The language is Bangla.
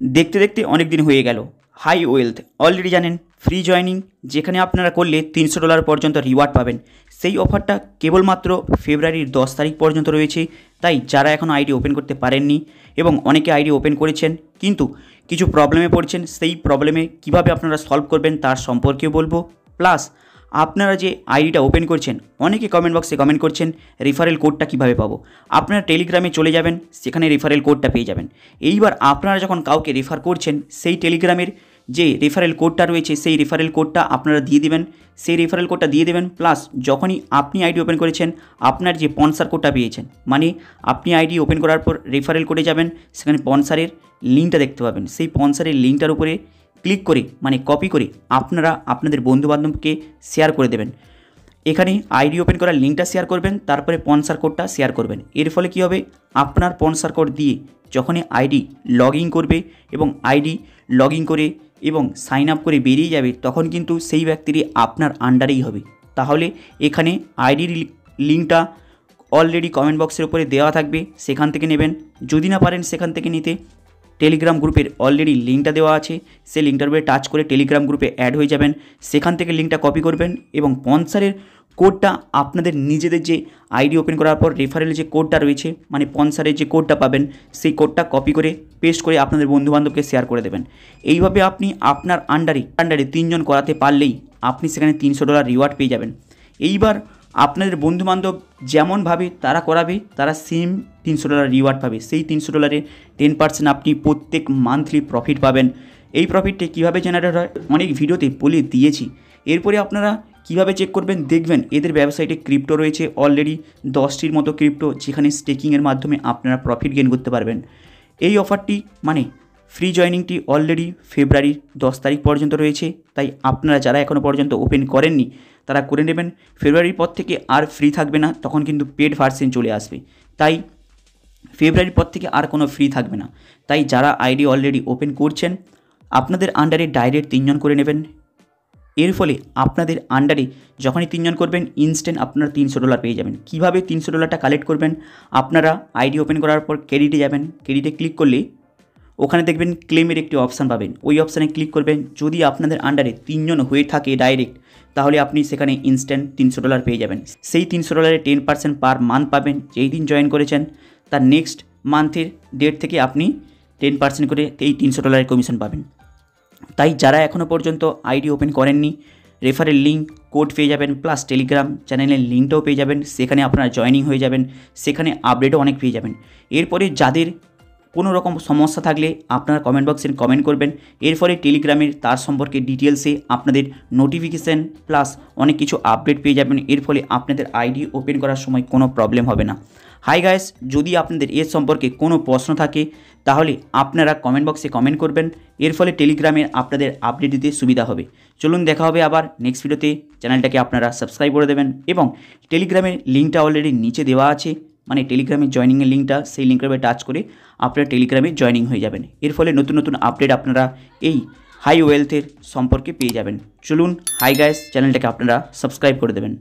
দেখতে দেখতে অনেক দিন হয়ে গেল। হাই ওয়েলথ অলরেডি জানেন, ফ্রি জয়নিং যেখানে আপনারা করলে $300 পর্যন্ত রিওয়ার্ড পাবেন। সেই অফারটা কেবলমাত্র ফেব্রুয়ারির 10 তারিখ পর্যন্ত রয়েছে। তাই যারা এখন আইডি ওপেন করতে পারেননি এবং অনেকে আইডি ওপেন করেছেন কিন্তু কিছু প্রবলেমে পড়ছেন, সেই প্রবলেমে কিভাবে আপনারা সলভ করবেন তার সম্পর্কেও বলবো। প্লাস আপনারা যে আইডিটা ওপেন করছেন, অনেকে কমেন্ট বক্সে কমেন্ট করছেন রেফারেল কোডটা কিভাবে পাবো। আপনারা টেলিগ্রামে চলে যাবেন, সেখানে রেফারেল কোডটা পেয়ে যাবেন। এইবার আপনারা যখন কাউকে রেফার করছেন, সেই টেলিগ্রামের যে রেফারেল কোডটা রয়েছে সেই রেফারেল কোডটা আপনারা দিয়ে দেবেন। সেই রেফারেল কোডটা দিয়ে দেবেন, প্লাস যখনই আপনি আইডি ওপেন করেছেন আপনার যে স্পন্সর কোডটা পেয়েছেন, মানে আপনি আইডি ওপেন করার পর রেফারেল কোডে যাবেন, সেখানে স্পন্সরের লিঙ্কটা দেখতে পাবেন। সেই স্পন্সরের লিঙ্কটার উপরে ক্লিক করে মানে কপি করে আপনারা আপনাদের বন্ধুবান্ধবকে শেয়ার করে দেবেন। এখানে আইডি ওপেন করার লিঙ্কটা শেয়ার করবেন, তারপরে স্পন্সর কোডটা শেয়ার করবেন। এর ফলে কী হবে, আপনার স্পন্সর কোড দিয়ে যখনই আইডি লগ ইন করবে এবং আইডি লগ ইন করে এবং সাইন আপ করে বেরিয়ে যাবে, তখন কিন্তু সেই ব্যক্তিটি আপনার আন্ডারেই হবে। তাহলে এখানে আইডির লিঙ্কটা অলরেডি কমেন্ট বক্সের উপরে দেওয়া থাকবে, সেখান থেকে নেবেন। যদি না পারেন সেখান থেকে নিতে, টেলিগ্রাম গ্রুপের অলরেডি লিঙ্কটা দেওয়া আছে, সেই লিঙ্কটার উপরে টাচ করে টেলিগ্রাম গ্রুপে অ্যাড হয়ে যাবেন। সেখান থেকে লিঙ্কটা কপি করবেন এবং স্পন্সরের কোডটা আপনাদের নিজেদের যে আইডি ওপেন করার পর রেফারেল যে কোডটা রয়েছে, মানে স্পন্সরের যে কোডটা পাবেন, সেই কোডটা কপি করে পেস্ট করে আপনাদের বন্ধুবান্ধবকে শেয়ার করে দেবেন। এইভাবে আপনি আপনার আন্ডারে 3 জন করাতে পারলেই আপনি সেখানে $300 রিওয়ার্ড পেয়ে যাবেন। এইবার আপনাদের বন্ধুবান্ধব যেমনভাবে তারা করাবে, তারা সেম $300 রিওয়ার্ড পাবে। সেই $300 10% আপনি প্রত্যেক মান্থলি প্রফিট পাবেন। এই প্রফিটটা কীভাবে জেনারেট হয় অনেক ভিডিওতে বলে দিয়েছি। এরপরে আপনারা কিভাবে চেক করবেন দেখবেন, এদের ওয়েবসাইটে ক্রিপ্টো রয়েছে অলরেডি 10টির মতো ক্রিপ্টো, যেখানে স্টেকিংয়ের মাধ্যমে আপনারা প্রফিট গেইন করতে পারবেন। এই অফারটি মানে ফ্রি জয়নিংটি অলরেডি ফেব্রুয়ারির 10 তারিখ পর্যন্ত রয়েছে। তাই আপনারা যারা এখনও পর্যন্ত ওপেন করেননি তারা করে নেবেন। ফেব্রুয়ারির পর থেকে আর ফ্রি থাকবে না, তখন কিন্তু পেড ভার্সন চলে আসবে। তাই ফেব্রুয়ারির পর থেকে আর কোনো ফ্রি থাকবে না। তাই যারা আইডি অলরেডি ওপেন করছেন, আপনাদের আন্ডারে ডাইরেক্ট 3 জন করে নেবেন। এর ফলে আপনাদের আন্ডারে যখনই 3 জন করবেন, ইনস্ট্যান্ট আপনারা $300 পেয়ে যাবেন। কীভাবে $300টা কালেক্ট করবেন, আপনারা আইডি ওপেন করার পর ক্রেডিটে যাবেন। ক্রেডিটে ক্লিক করলে ওখানে দেখবেন ক্লেমের একটি অপশান পাবেন, ওই অপশানে ক্লিক করবেন। যদি আপনাদের আন্ডারে 3 জন হয়ে থাকে ডাইরেক্ট, তাহলে আপনি সেখানে ইনস্ট্যান্ট $300 পেয়ে যাবেন। সেই $300 10% পার মান্থ পাবেন। যেই দিন জয়েন করেছেন তার নেক্সট মান্থের ডেট থেকে আপনি 10% করে এই $300 কমিশন পাবেন। তাই যারা এখনও পর্যন্ত আইডি ওপেন করেননি, রেফারেল লিঙ্ক কোড পেয়ে যাবেন, প্লাস টেলিগ্রাম চ্যানেলের লিঙ্কটাও পেয়ে যাবেন। সেখানে আপনারা জয়েনিং হয়ে যাবেন, সেখানে আপডেটও অনেক পেয়ে যাবেন। এরপরে যাদের কোনো রকম সমস্যা থাকলে আপনারা কমেন্ট বক্সে কমেন্ট করবেন। এর ফলে টেলিগ্রামের তার সম্পর্কে ডিটেলসে আপনাদের নোটিফিকেশান প্লাস অনেক কিছু আপডেট পেয়ে যাবেন। এর ফলে আপনাদের আইডি ওপেন করার সময় কোনো প্রবলেম হবে না। হাই গাইস, যদি আপনাদের এর সম্পর্কে কোনো প্রশ্ন থাকে তাহলে আপনারা কমেন্ট বক্সে কমেন্ট করবেন। এর ফলে টেলিগ্রামের আপনাদের আপডেট দিতে সুবিধা হবে। চলুন দেখা হবে আবার নেক্সট ভিডিওতে। চ্যানেলটাকে আপনারা সাবস্ক্রাইব করে দেবেন এবং টেলিগ্রামের লিঙ্কটা অলরেডি নিচে দেওয়া আছে, মানে টেলিগ্রামের জয়নিংয়ের লিঙ্কটা, সেই লিঙ্কের উপরে টাচ করে আপনারা টেলিগ্রামে জয়নিং হয়ে যাবেন। এর ফলে নতুন নতুন আপডেট আপনারা এই হাই ওয়েলথের সম্পর্কে পেয়ে যাবেন। চলুন হাই গাইস, চ্যানেলটাকে আপনারা সাবস্ক্রাইব করে দেবেন।